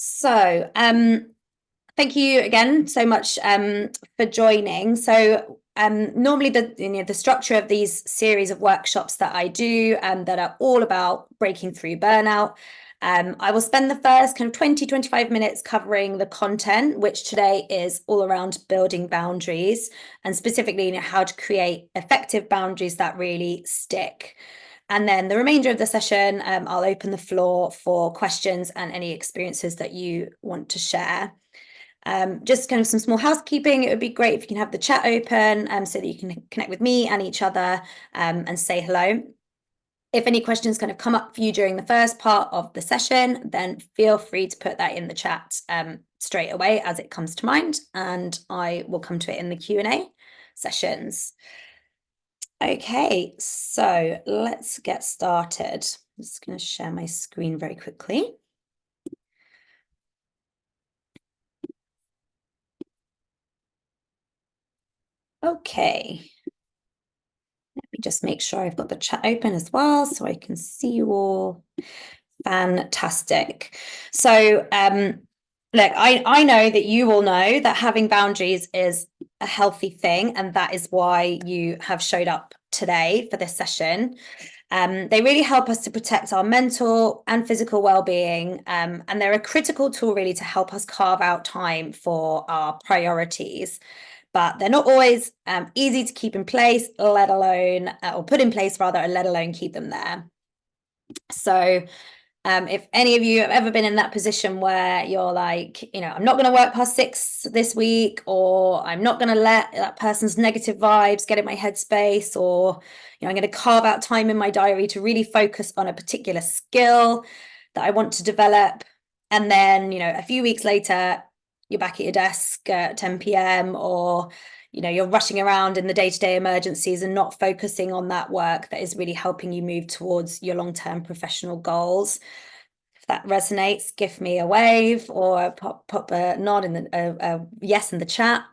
So, thank you again so much for joining. So, normally the structure of these series of workshops that I do that are all about breaking through burnout. I will spend the first kind of 20-25 minutes covering the content, which today is all around building boundaries and specifically, how to create effective boundaries that really stick. And then the remainder of the session, I'll open the floor for questions and any experiences that you want to share. Just kind of some small housekeeping. It would be great if you can have the chat open so that you can connect with me and each other and say hello. If any questions kind of come up for you during the first part of the session, then feel free to put that in the chat straight away as it comes to mind, and I will come to it in the Q&A sessions. Okay, so let's get started. I'm just going to share my screen very quickly. Okay. Let me just make sure I've got the chat open as well so I can see you all. Fantastic. So, look, I know that you all know that having boundaries is a healthy thing, and that is why you have showed up today for this session. They really help us to protect our mental and physical well-being, and they're a critical tool really to help us carve out time for our priorities. But they're not always easy to keep in place, let alone, or put in place rather, let alone keep them there. So if any of you have ever been in that position where you're like, I'm not going to work past 6 this week, or I'm not going to let that person's negative vibes get in my headspace, or, I'm going to carve out time in my diary to really focus on a particular skill that I want to develop. And then, a few weeks later, you're back at your desk at 10 p.m. or you're rushing around in the day-to-day emergencies and not focusing on that work that is really helping you move towards your long-term professional goals. If that resonates, give me a wave or pop a nod in a yes in the chat.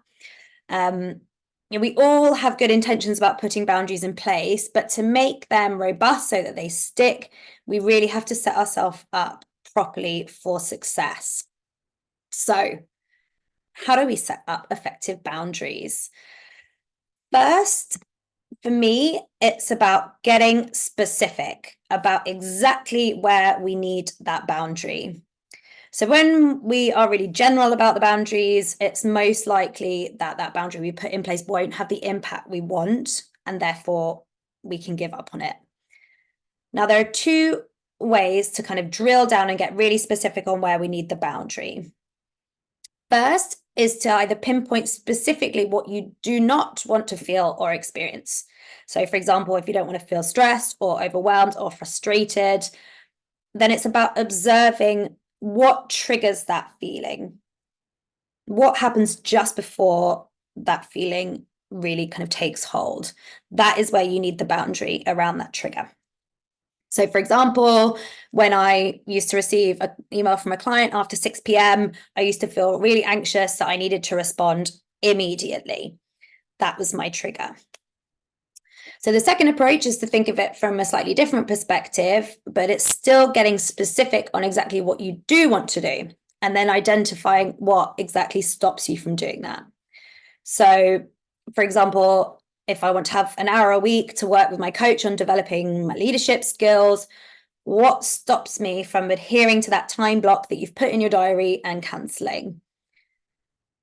We all have good intentions about putting boundaries in place, but to make them robust so that they stick, we really have to set ourselves up properly for success. So, how do we set up effective boundaries? First, for me, it's about getting specific about exactly where we need that boundary. So when we are really general about the boundaries, it's most likely that that boundary we put in place won't have the impact we want, and therefore we can give up on it. Now, there are two ways to kind of drill down and get really specific on where we need the boundary. First is to either pinpoint specifically what you do not want to feel or experience. So, for example, if you don't want to feel stressed or overwhelmed or frustrated, then it's about observing what triggers that feeling. What happens just before that feeling really kind of takes hold? That is where you need the boundary around that trigger. So, for example, when I used to receive an email from a client after 6 p.m., I used to feel really anxious that I needed to respond immediately. That was my trigger. So the second approach is to think of it from a slightly different perspective, but it's still getting specific on exactly what you do want to do, and then identifying what exactly stops you from doing that. So, for example, if I want to have an hour a week to work with my coach on developing my leadership skills, what stops me from adhering to that time block that you've put in your diary and cancelling?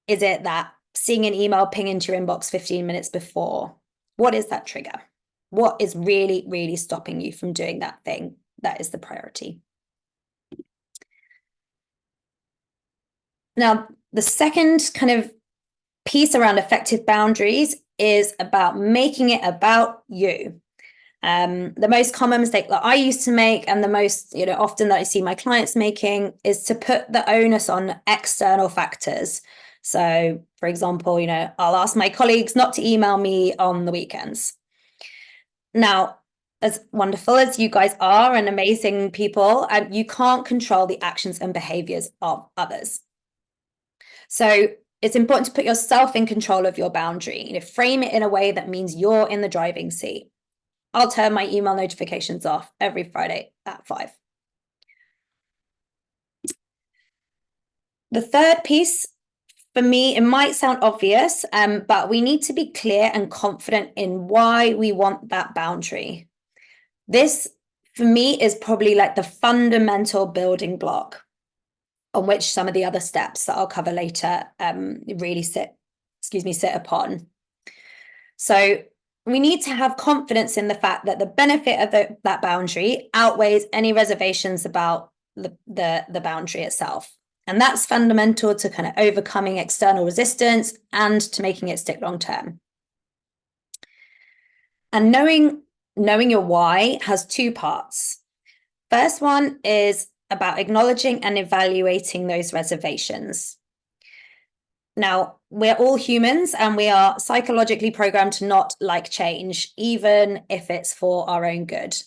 Is it that seeing an email ping into your inbox 15 minutes before? What is that trigger? What is really, really stopping you from doing that thing? That is the priority. Now, the second kind of piece around effective boundaries is about making it about you. The most common mistake that I used to make, and the most, often that I see my clients making, is to put the onus on external factors. So, for example, I'll ask my colleagues not to email me on the weekends. Now, as wonderful as you guys are and amazing people, you can't control the actions and behaviors of others. So it's important to put yourself in control of your boundary. Frame it in a way that means you're in the driving seat. I'll turn my email notifications off every Friday at 5. The third piece, for me, it might sound obvious, but we need to be clear and confident in why we want that boundary. This, for me, is probably like the fundamental building block on which some of the other steps that I'll cover later really sit upon. So we need to have confidence in the fact that the benefit of that boundary outweighs any reservations about the boundary itself. And that's fundamental to kind of overcoming external resistance and to making it stick long term. And knowing your why has two parts. First one is about acknowledging and evaluating those reservations. Now, we're all humans and we are psychologically programmed to not like change, even if it's for our own good.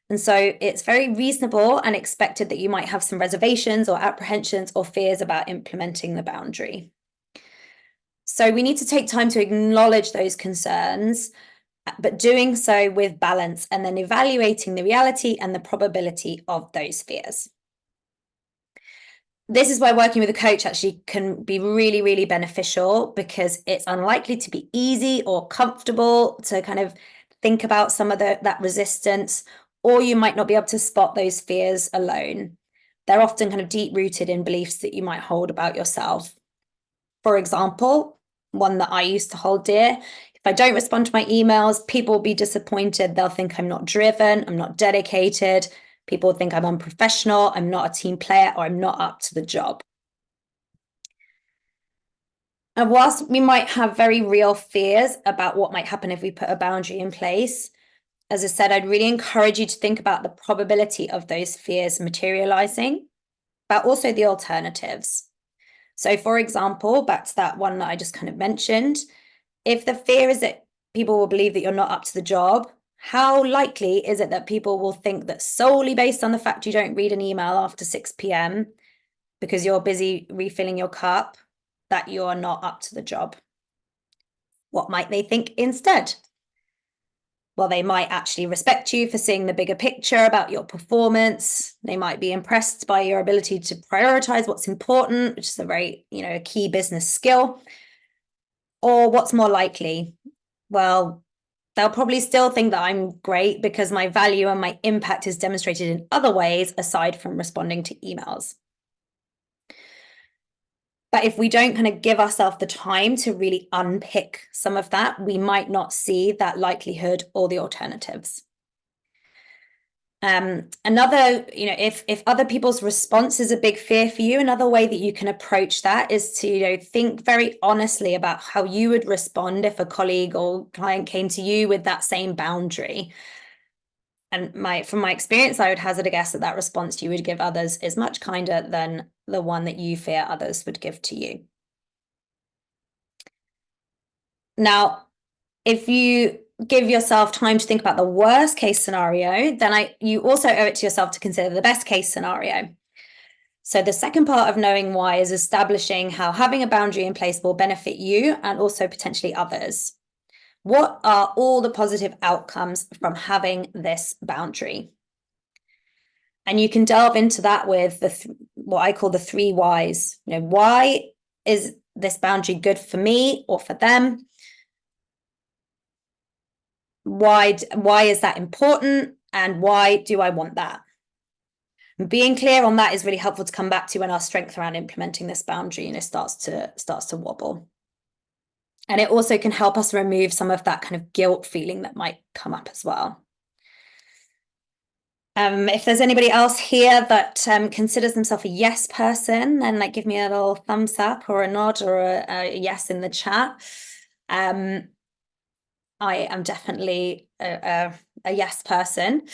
And so it's very reasonable and expected that you might have some reservations or apprehensions or fears about implementing the boundary. So we need to take time to acknowledge those concerns, but doing so with balance and then evaluating the reality and the probability of those fears. This is where working with a coach actually can be really, really beneficial, because it's unlikely to be easy or comfortable to kind of think about some of that resistance, or you might not be able to spot those fears alone. They're often kind of deep-rooted in beliefs that you might hold about yourself. For example, one that I used to hold dear: if I don't respond to my emails, people will be disappointed. They'll think I'm not driven, I'm not dedicated. People think I'm unprofessional, I'm not a team player, or I'm not up to the job. And whilst we might have very real fears about what might happen if we put a boundary in place, as I said, I'd really encourage you to think about the probability of those fears materializing, but also the alternatives. So for example, back to that one that I just kind of mentioned, if the fear is that people will believe that you're not up to the job, how likely is it that people will think that solely based on the fact you don't read an email after 6 p.m. because you're busy refilling your cup, that you're not up to the job? What might they think instead? Well, they might actually respect you for seeing the bigger picture about your performance. They might be impressed by your ability to prioritize what's important, which is a very, a key business skill. Or what's more likely? Well, they'll probably still think that I'm great because my value and my impact is demonstrated in other ways aside from responding to emails. But if we don't kind of give ourselves the time to really unpick some of that, we might not see that likelihood or the alternatives. Another, if other people's response is a big fear for you, another way that you can approach that is to, think very honestly about how you would respond if a colleague or client came to you with that same boundary. And from my experience, I would hazard a guess that response you would give others is much kinder than the one that you fear others would give to you. Now, if you give yourself time to think about the worst case scenario, then you also owe it to yourself to consider the best case scenario. So the second part of knowing why is establishing how having a boundary in place will benefit you and also potentially others. What are all the positive outcomes from having this boundary? And you can delve into that with what I call the 3 whys. Why is this boundary good for me or for them? Why is that important? And why do I want that? And being clear on that is really helpful to come back to when our strength around implementing this boundary, starts to wobble. And it also can help us remove some of that kind of guilt feeling that might come up as well. If there's anybody else here that considers themselves a yes person, then give me a little thumbs up or a nod or a yes in the chat. I am definitely a yes person.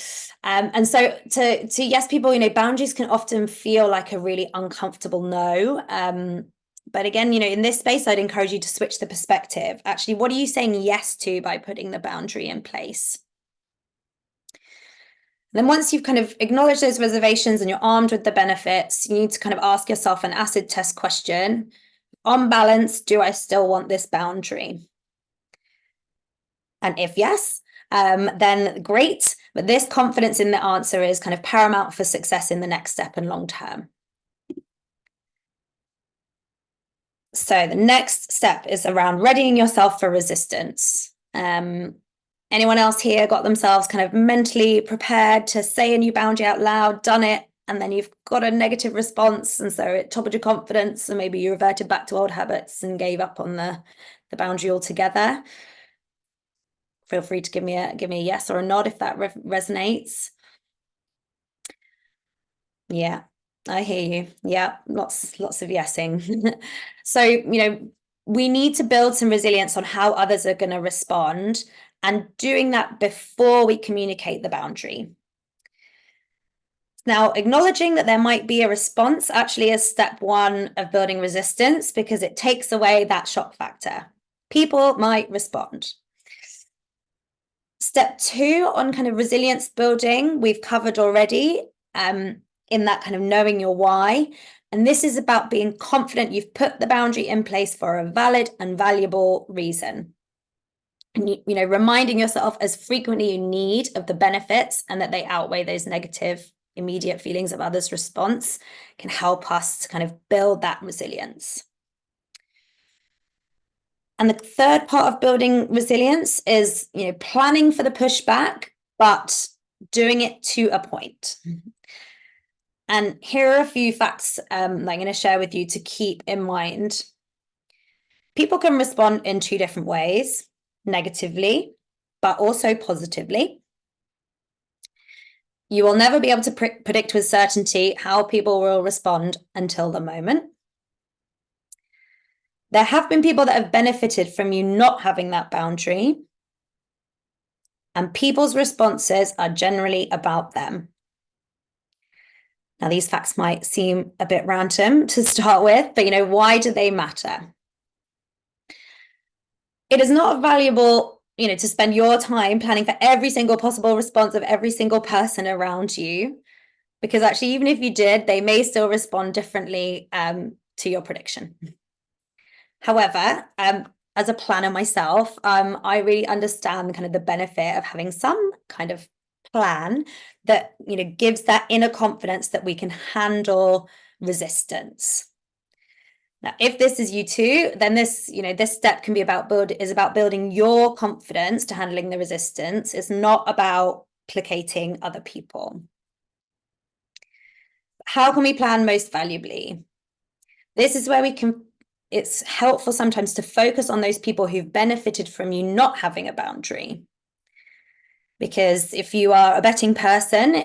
And so to yes people, boundaries can often feel like a really uncomfortable no. But again, in this space, I'd encourage you to switch the perspective. Actually, what are you saying yes to by putting the boundary in place? Then once you've kind of acknowledged those reservations and you're armed with the benefits, you need to kind of ask yourself an acid test question. On balance, do I still want this boundary? And if yes, then great. But this confidence in the answer is kind of paramount for success in the next step and long term. So the next step is around readying yourself for resistance. Anyone else here got themselves kind of mentally prepared to say a new boundary out loud, done it, and then you've got a negative response, and so it toppled your confidence, and maybe you reverted back to old habits and gave up on the boundary altogether? Feel free to give me a yes or a nod if that resonates. Yeah, I hear you. Yeah, lots of yesing. So, we need to build some resilience on how others are going to respond, and doing that before we communicate the boundary. Now, acknowledging that there might be a response actually is step one of building resistance, because it takes away that shock factor. People might respond. Step two on kind of resilience building, we've covered already, in that kind of knowing your why. And this is about being confident you've put the boundary in place for a valid and valuable reason. And reminding yourself as frequently you need of the benefits, and that they outweigh those negative immediate feelings of others' response, can help us to kind of build that resilience. And the third part of building resilience is, planning for the pushback, but doing it to a point. And here are a few facts that I'm going to share with you to keep in mind. People can respond in two different ways: negatively, but also positively. You will never be able to predict with certainty how people will respond until the moment. There have been people that have benefited from you not having that boundary, and people's responses are generally about them. Now, these facts might seem a bit random to start with, but why do they matter? It is not valuable, to spend your time planning for every single possible response of every single person around you, because actually, even if you did, they may still respond differently to your prediction. However, as a planner myself, I really understand kind of the benefit of having some kind of plan that gives that inner confidence that we can handle resistance. Now, if this is you too, then this step can be about building your confidence to handling the resistance. It's not about placating other people. How can we plan most valuably? This is where it's helpful sometimes to focus on those people who've benefited from you not having a boundary. Because if you are a betting person,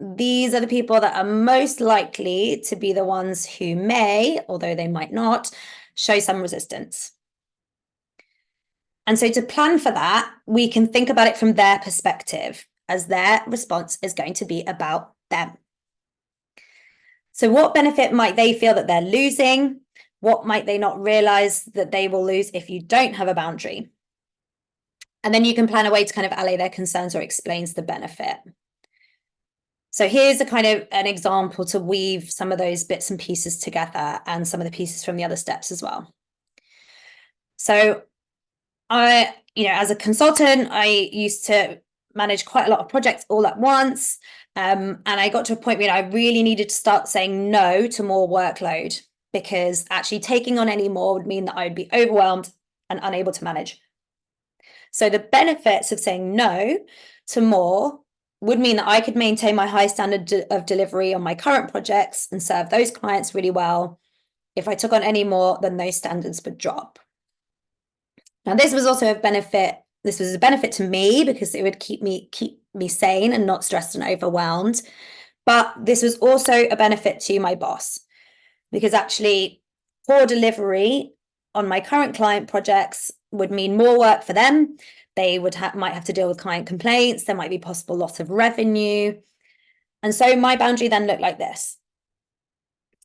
these are the people that are most likely to be the ones who may, although they might not, show some resistance. And so to plan for that, we can think about it from their perspective, as their response is going to be about them. So what benefit might they feel that they're losing? What might they not realize that they will lose if you don't have a boundary? And then you can plan a way to kind of allay their concerns or explains the benefit. So here's an example to weave some of those bits and pieces together, and some of the pieces from the other steps as well. So as a consultant, I used to manage quite a lot of projects all at once. And I got to a point where I really needed to start saying no to more workload, because actually taking on any more would mean that I would be overwhelmed and unable to manage. So the benefits of saying no to more would mean that I could maintain my high standard of delivery on my current projects and serve those clients really well. If I took on any more, then those standards would drop. Now, this was also a benefit. This was a benefit to me because it would keep me sane and not stressed and overwhelmed. But this was also a benefit to my boss, because actually poor delivery on my current client projects would mean more work for them. They might have to deal with client complaints. There might be possible loss of revenue. And so my boundary then looked like this.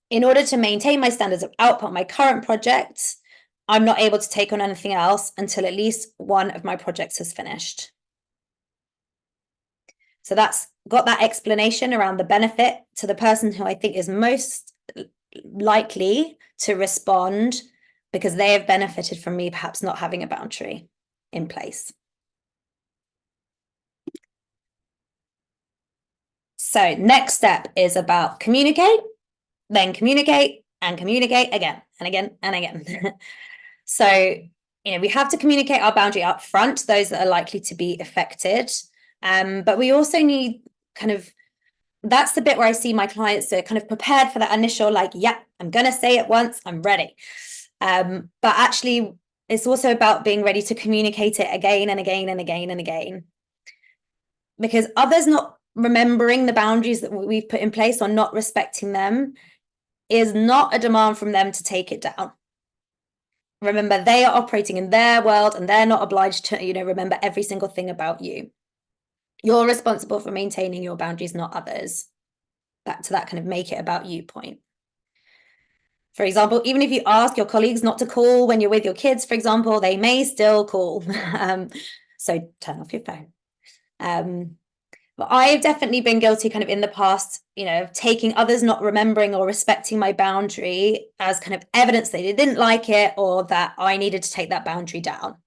In order to maintain my standards of output on my current projects, I'm not able to take on anything else until at least one of my projects has finished. So that's got that explanation around the benefit to the person who I think is most likely to respond, because they have benefited from me perhaps not having a boundary in place. So next step is about communicate, then communicate, and communicate again and again and again. So, we have to communicate our boundary up front, those that are likely to be affected. But we also need that's the bit where I see my clients are kind of prepared for that initial, like, yeah, I'm going to say it once, I'm ready. But actually, it's also about being ready to communicate it again and again and again and again. Because others not remembering the boundaries that we've put in place or not respecting them is not a demand from them to take it down. Remember, they are operating in their world and they're not obliged to, remember every single thing about you. You're responsible for maintaining your boundaries, not others. Back to that kind of make it about you point. For example, even if you ask your colleagues not to call when you're with your kids, for example, they may still call. So turn off your phone. But I've definitely been guilty kind of in the past, of taking others not remembering or respecting my boundary as kind of evidence that they didn't like it or that I needed to take that boundary down.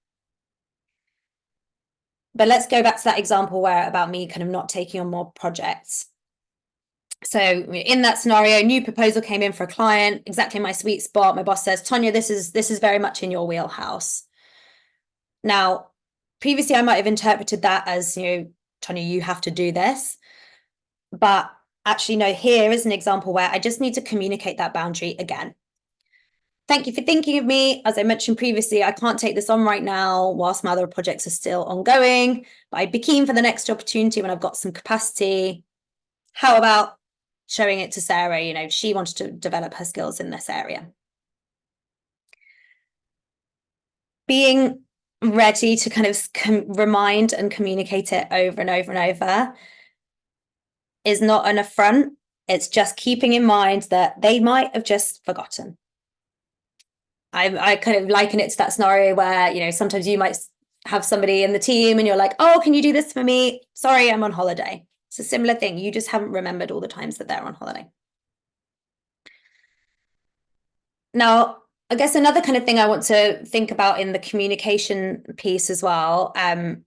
But let's go back to that example about me kind of not taking on more projects. So in that scenario, new proposal came in for a client, exactly my sweet spot. My boss says, Tonya, this is very much in your wheelhouse. Now, previously I might have interpreted that as, Tonya, you have to do this. But actually, no, here is an example where I just need to communicate that boundary again. Thank you for thinking of me. As I mentioned previously, I can't take this on right now whilst my other projects are still ongoing, but I'd be keen for the next opportunity when I've got some capacity. How about showing it to Sarah? She wanted to develop her skills in this area. Being ready to kind of remind and communicate it over and over and over is not an affront. It's just keeping in mind that they might have just forgotten. I kind of liken it to that scenario where, sometimes you might have somebody in the team and you're like, oh, can you do this for me? Sorry, I'm on holiday. It's a similar thing. You just haven't remembered all the times that they're on holiday. Now, I guess another kind of thing I want to think about in the communication piece as well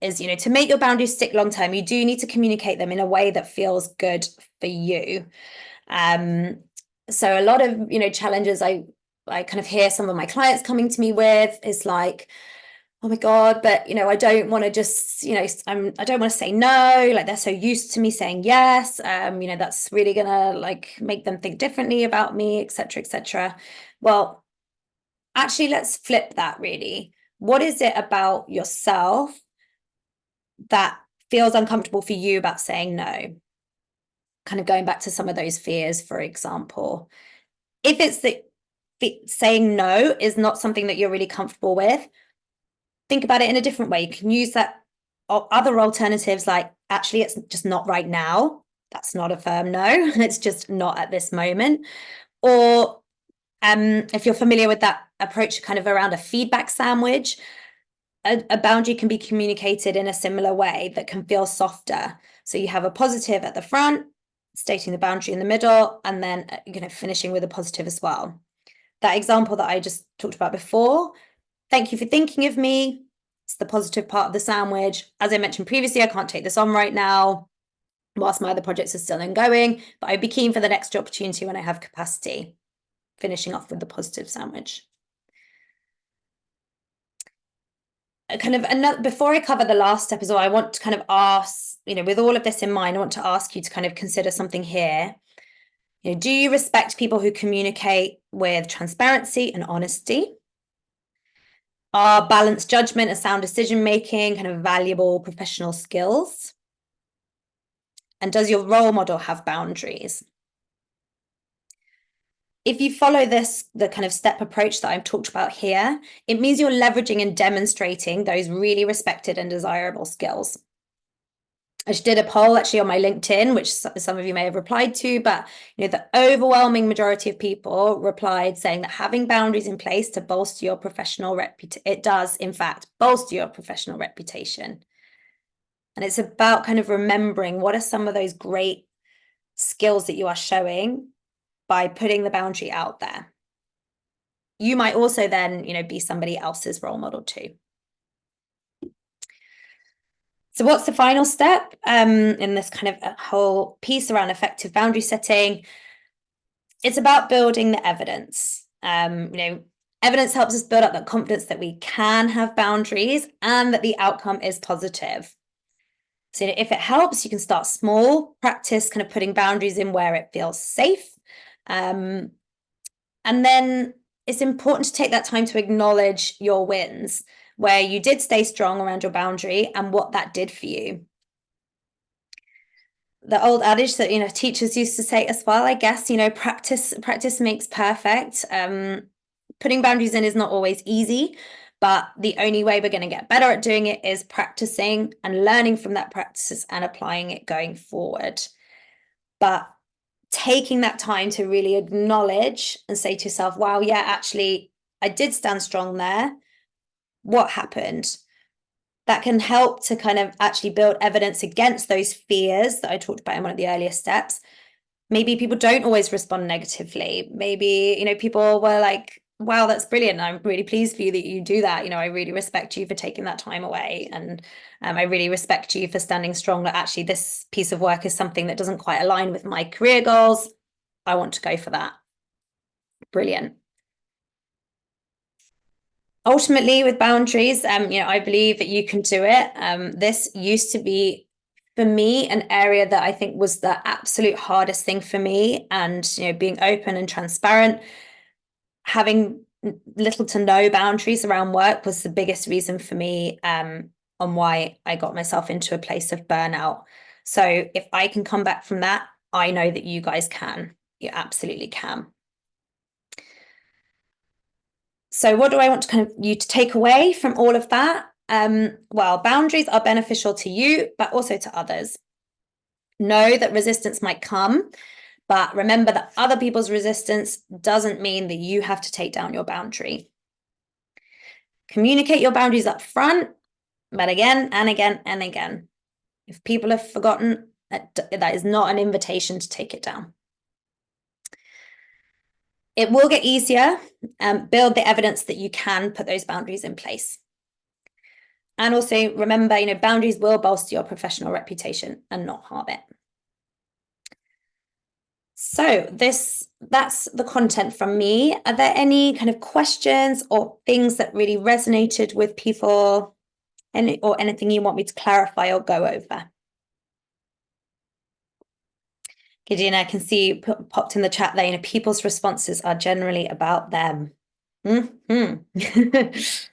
is, to make your boundaries stick long term, you do need to communicate them in a way that feels good for you. So a lot of, challenges I kind of hear some of my clients coming to me with is like, oh my God, but, I don't want to just, I don't want to say no, like they're so used to me saying yes, that's really gonna like make them think differently about me, etc., etc. Well, actually, let's flip that really. What is it about yourself that feels uncomfortable for you about saying no? Kind of going back to some of those fears, for example. If it's that saying no is not something that you're really comfortable with, think about it in a different way. You can use that other alternatives like, actually, it's just not right now. That's not a firm no. It's just not at this moment. Or if you're familiar with that approach kind of around a feedback sandwich, a boundary can be communicated in a similar way that can feel softer. So you have a positive at the front, stating the boundary in the middle, and then finishing with a positive as well. That example that I just talked about before, thank you for thinking of me. It's the positive part of the sandwich. As I mentioned previously, I can't take this on right now whilst my other projects are still ongoing, but I'd be keen for the next opportunity when I have capacity. Finishing off with the positive sandwich. Before I cover the last step as well, I want to kind of ask, with all of this in mind, I want to ask you to kind of consider something here. Do you respect people who communicate with transparency and honesty? Are balanced judgment and sound decision making kind of valuable professional skills? And does your role model have boundaries? If you follow the kind of step approach that I've talked about here, it means you're leveraging and demonstrating those really respected and desirable skills. I just did a poll actually on my LinkedIn, which some of you may have replied to, but the overwhelming majority of people replied saying that having boundaries in place to bolster your professional reputation, it does in fact bolster your professional reputation. And it's about kind of remembering what are some of those great skills that you are showing by putting the boundary out there. You might also then, be somebody else's role model too. So what's the final step in this kind of whole piece around effective boundary setting? it's about building the evidence. Evidence helps us build up that confidence that we can have boundaries and that the outcome is positive. So if it helps, you can start small, practice kind of putting boundaries in where it feels safe. And then it's important to take that time to acknowledge your wins, where you did stay strong around your boundary and what that did for you. The old adage that, teachers used to say as well, I guess, practice makes perfect. Putting boundaries in is not always easy, but the only way we're going to get better at doing it is practicing and learning from that practice and applying it going forward. But taking that time to really acknowledge and say to yourself, wow, yeah, actually, I did stand strong there. What happened? That can help to kind of actually build evidence against those fears that I talked about in one of the earlier steps. Maybe people don't always respond negatively. Maybe, people were like, wow, that's brilliant. I'm really pleased for you that you do that. I really respect you for taking that time away. And I really respect you for standing strong that actually this piece of work is something that doesn't quite align with my career goals. I want to go for that. Brilliant. Ultimately, with boundaries, I believe that you can do it. This used to be, for me, an area that I think was the absolute hardest thing for me. And, being open and transparent, having little to no boundaries around work was the biggest reason for me on why I got myself into a place of burnout. So if I can come back from that, I know that you guys can. You absolutely can. So what do I want to kind of you to take away from all of that? Well, boundaries are beneficial to you, but also to others. Know that resistance might come, but remember that other people's resistance doesn't mean that you have to take down your boundary. Communicate your boundaries up front, but again and again and again. If people have forgotten, that is not an invitation to take it down. It will get easier. Build the evidence that you can put those boundaries in place. And also remember, boundaries will bolster your professional reputation and not harm it. So that's the content from me. Are there any kind of questions or things that really resonated with people, or anything you want me to clarify or go over? Gideon, I can see you popped in the chat there, people's responses are generally about them. This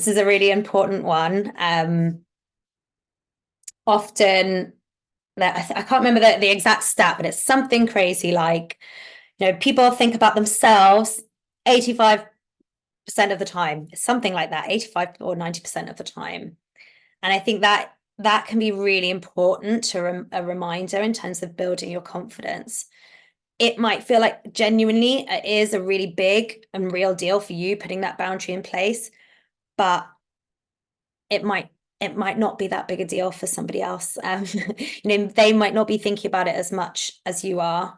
is a really important one. Often, I can't remember the exact stat, but it's something crazy like, people think about themselves 85% of the time, something like that, 85 or 90% of the time. And I think that can be really important to a reminder in terms of building your confidence. It might feel like genuinely it is a really big and real deal for you putting that boundary in place, but it might not be that big a deal for somebody else. They might not be thinking about it as much as you are.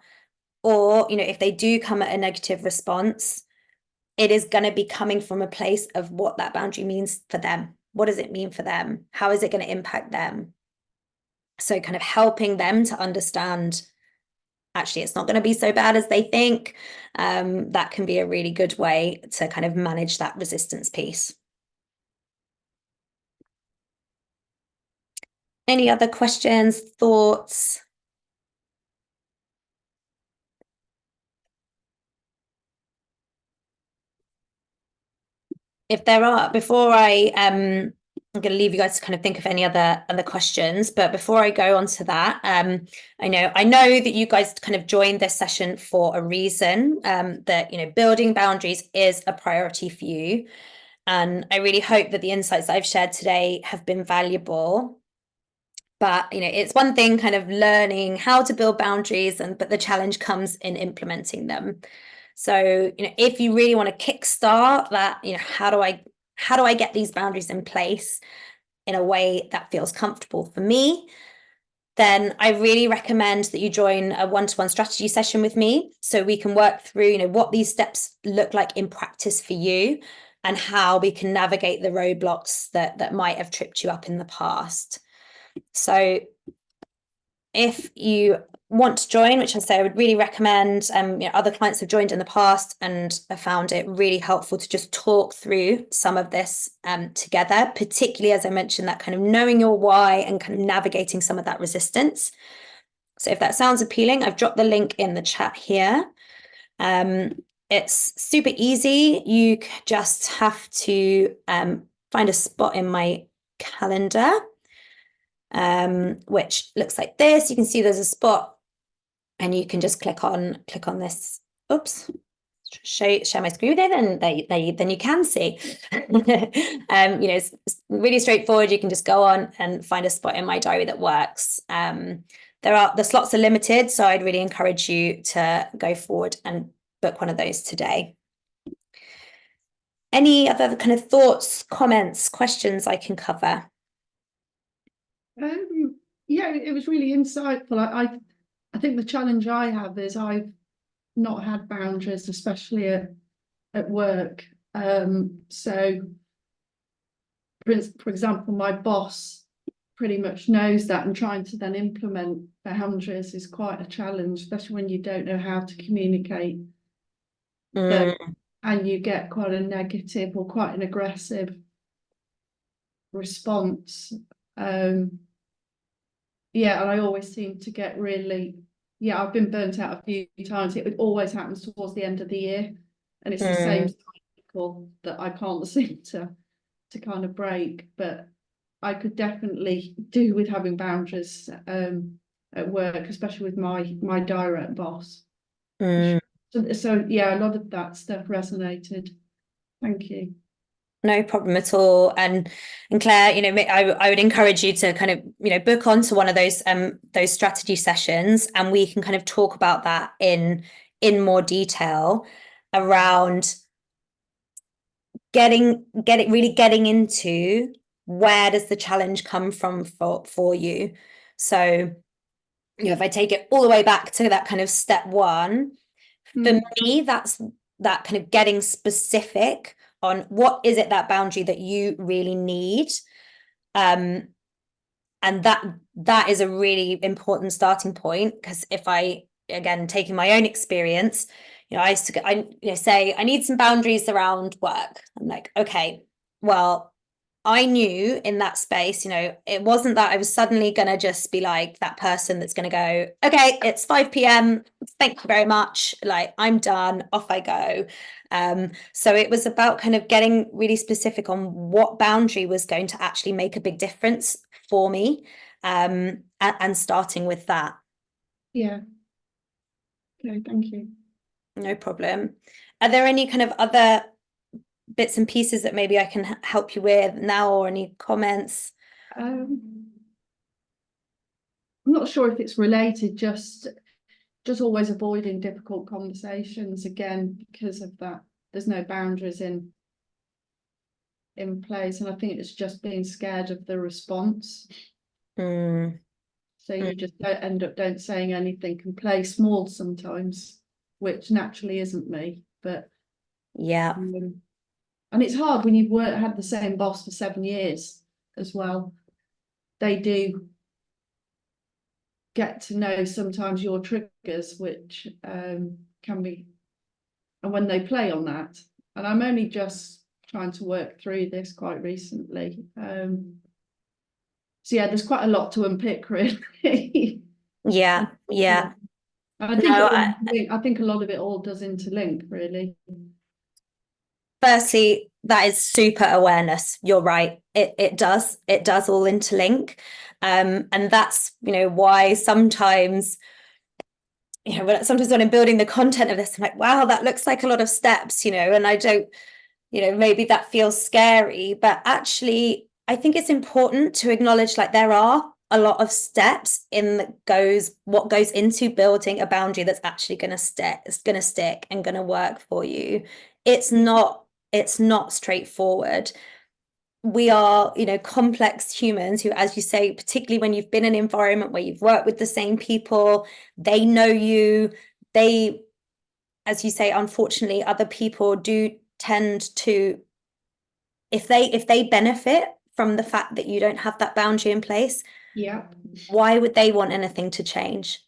Or, if they do come at a negative response, it is going to be coming from a place of what that boundary means for them. What does it mean for them? How is it going to impact them? So kind of helping them to understand, actually, it's not going to be so bad as they think. That can be a really good way to kind of manage that resistance piece. Any other questions, thoughts? If there are, before I'm going to leave you guys to kind of think of any other questions, but before I go on to that, I know that you guys kind of joined this session for a reason, that building boundaries is a priority for you, and I really hope that the insights that I've shared today have been valuable. But it's one thing kind of learning how to build boundaries, but the challenge comes in implementing them. So, if you really want to kickstart that, how do I get these boundaries in place in a way that feels comfortable for me? Then I really recommend that you join a one-to-one strategy session with me so we can work through, what these steps look like in practice for you and how we can navigate the roadblocks that might have tripped you up in the past. So if you want to join, which I say I would really recommend, other clients have joined in the past and have found it really helpful to just talk through some of this together, particularly as I mentioned, that kind of knowing your why and kind of navigating some of that resistance. So if that sounds appealing, I've dropped the link in the chat here. It's super easy. You just have to find a spot in my calendar, which looks like this. You can see there's a spot and you can just click on this. Oops. Share my screen there, then you can see. It's really straightforward. You can just go on and find a spot in my diary that works. The slots are limited, so I'd really encourage you to go forward and book one of those today. Any other kind of thoughts, comments, questions I can cover? Yeah, it was really insightful. I think the challenge I have is I've not had boundaries, especially at work. So for example, my boss pretty much knows that, and trying to then implement boundaries is quite a challenge, especially when you don't know how to communicate them, and you get quite a negative or quite an aggressive response. Yeah, and I always seem to get really, I've been burnt out a few times. It always happens towards the end of the year, and it's the same cycle that I can't seem to kind of break. But I could definitely do with having boundaries at work, especially with my direct boss. So yeah, a lot of that stuff resonated. Thank you. No problem at all. And Claire, I would encourage you to kind of, book onto one of those strategy sessions, and we can kind of talk about that in more detail around getting into where does the challenge come from for you. So, if I take it all the way back to that kind of step one, for me, that's that kind of getting specific on what is it, that boundary that you really need. And that is a really important starting point, because if I, again, taking my own experience, I used to say I need some boundaries around work. I'm like, okay, well, I knew in that space, it wasn't that I was suddenly going to just be like that person that's going to go, okay, it's 5 p.m. Thank you very much. Like, I'm done. Off I go. So it was about kind of getting really specific on what boundary was going to actually make a big difference for me, and starting with that. Yeah. Okay, thank you. No problem. Are there any kind of other bits and pieces that maybe I can help you with now, or any comments? I'm not sure if it's related, just always avoiding difficult conversations, again, because of that. There's no boundaries in place, and I think it's just being scared of the response. So you just don't saying anything, can play small sometimes, which naturally isn't me. But yeah, and it's hard when you've had the same boss for 7 years as well. They do get to know sometimes your triggers, which can be, and when they play on that, and I'm only just trying to work through this quite recently. So yeah, there's quite a lot to unpick, really. yeah. And I think a lot of it all does interlink, really. Firstly, that is super awareness. You're right. It does all interlink. And that's, why sometimes, sometimes when I'm building the content of this, I'm like, wow, that looks like a lot of steps, and I don't, maybe that feels scary, but actually I think it's important to acknowledge, like, there are a lot of steps what goes into building a boundary that's actually going to stick and going to work for you. It's not straightforward. We are, complex humans who, as you say, particularly when you've been in an environment where you've worked with the same people, they know you, as you say, unfortunately, other people do tend to, if they benefit from the fact that you don't have that boundary in place, yeah, why would they want anything to change?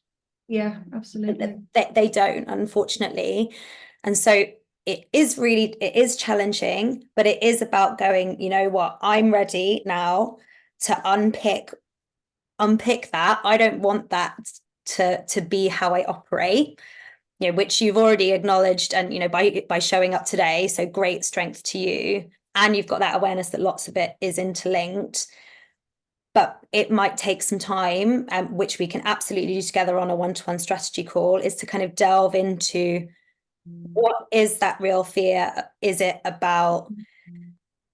Yeah, absolutely. They don't, unfortunately. And so it is challenging, but it is about going, you know what, I'm ready now to unpick that. I don't want that to be how I operate, you know, which you've already acknowledged, and you know, by showing up today. So great strength to you. And you've got that awareness that lots of it is interlinked. But it might take some time, which we can absolutely do together on a one-to-one strategy call, is to kind of delve into what is that real fear? Is it about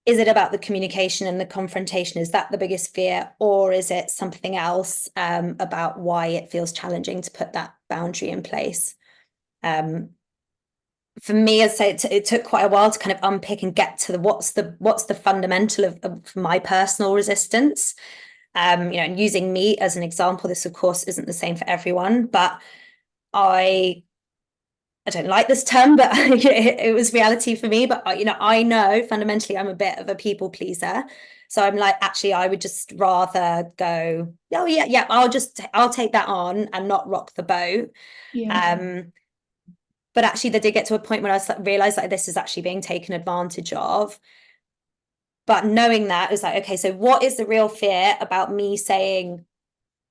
the communication and the confrontation? Is that the biggest fear, or is it something else about why it feels challenging to put that boundary in place? For me, as I say, it took quite a while to kind of unpick and get to what's the fundamental of my personal resistance. You know, and using me as an example, this of course isn't the same for everyone, but I don't like this term, but it was reality for me. But you know, I know fundamentally I'm a bit of a people pleaser. So I'm like, actually, I would just rather go, oh yeah, I'll take that on and not rock the boat. Yeah. But actually, they did get to a point when I realized that this is actually being taken advantage of. But knowing that, it was like, okay, so what is the real fear about me saying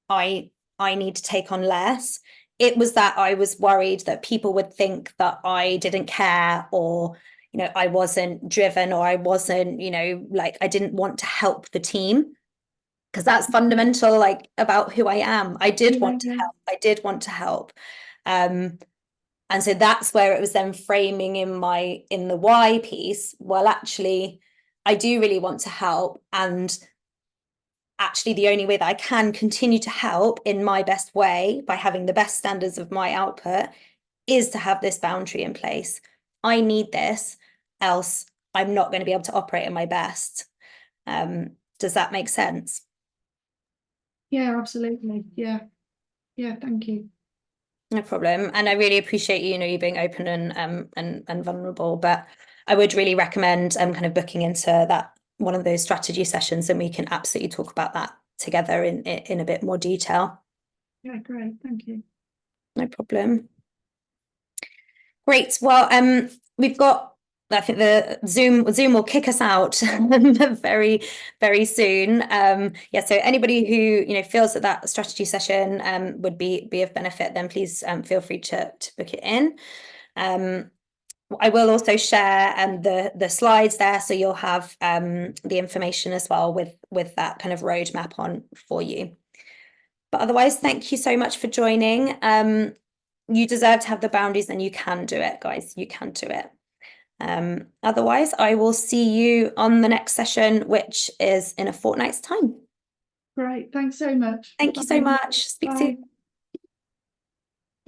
I need to take on less? It was that I was worried that people would think that I didn't care, or you know, I wasn't driven, or I wasn't, you know, like I didn't want to help the team, because that's fundamental, like about who I am. I did want to Yeah. help. I did want to help. And so that's where it was then framing in the why piece. Well, actually, I do really want to help, and actually the only way that I can continue to help in my best way by having the best standards of my output is to have this boundary in place. I need this, else I'm not going to be able to operate at my best. Does that make sense? Yeah, absolutely. Yeah. Yeah, thank you. No problem. And I really appreciate you, you know, you being open and vulnerable. But I would really recommend kind of booking into that one of those strategy sessions, and we can absolutely talk about that together in a bit more detail. Yeah, great. Thank you. No problem. Great. Well, we've got, I think the Zoom will kick us out very, very soon. Yeah, so anybody who, you know, feels that that strategy session would be of benefit, then please feel free to book it in. I will also share the slides there, so you'll have the information as well with that kind of roadmap on for you. But otherwise, thank you so much for joining. You deserve to have the boundaries, and you can do it, guys. You can do it. Otherwise, I will see you on the next session, which is in a fortnight's time. Great. Thanks so much. Thank you so much. Speak soon. Bye.